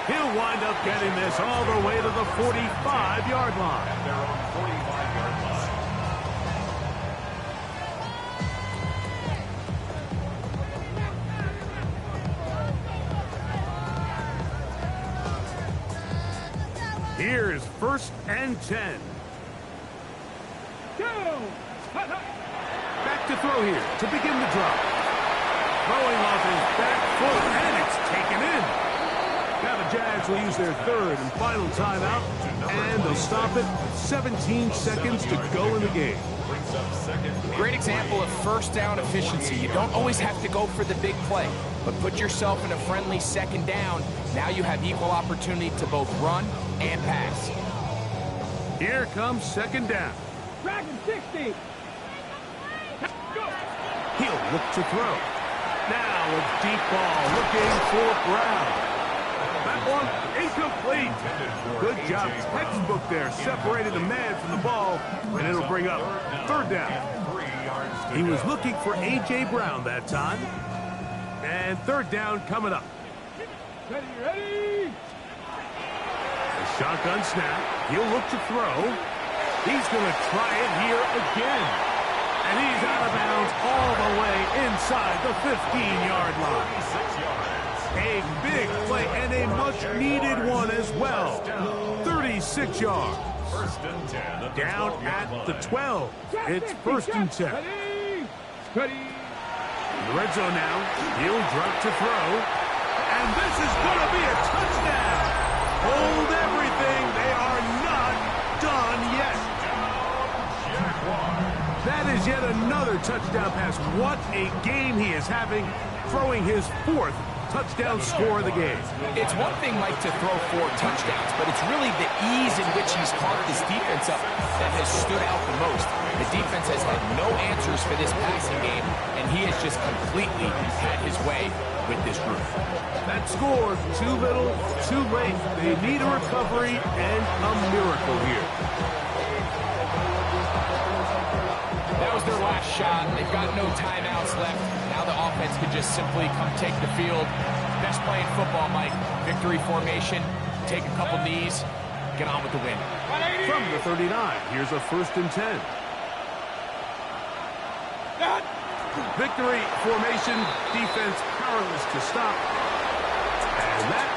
He'll wind up getting this all the way to the 45-yard line. At their own 45-yard line. Here's first and 10. Back to throw here to begin the drop. Throwing off his back foot, and it's taken in. Now the Jags will use their third and final timeout, and they'll stop it with 17 seconds to go in the game. Great example of first down efficiency. You don't always have to go for the big play, but put yourself in a friendly second down. Now you have equal opportunity to both run and pass. Here comes second down. Dragon 60. He'll look to throw. Now a deep ball looking for Brown. That one incomplete. Good job. Textbook there. Separated the man from the ball, and it'll bring up third down. He was looking for A.J. Brown that time. And third down coming up. Ready. A shotgun snap. He'll look to throw. He's going to try it here again. And he's out of bounds all the way inside the 15-yard line. A big play and a much-needed one as well. 36 yards. Down at the 12. It's first and 10. Ready. In the red zone now. He'll drop to throw. And this is going to be a touchdown. Hold everything. They are not done yet. That is yet another touchdown pass. What a game he is having, throwing his fourth touchdown score of the game. It's one thing, Mike, to throw 4 touchdowns, but it's really the ease in which he's carved his defense up that has stood out the most. The defense has had no answers for this passing game, and he has just completely had his way with this group. That score, too little, too late. They need a recovery and a miracle here. That was their last shot. They've got no timeouts left. Now the offense can just simply come take the field. Best play in football, Mike. Victory formation. Take a couple knees. Get on with the win. From the 39, here's a first and 10. Victory formation. Defense powerless to stop. And that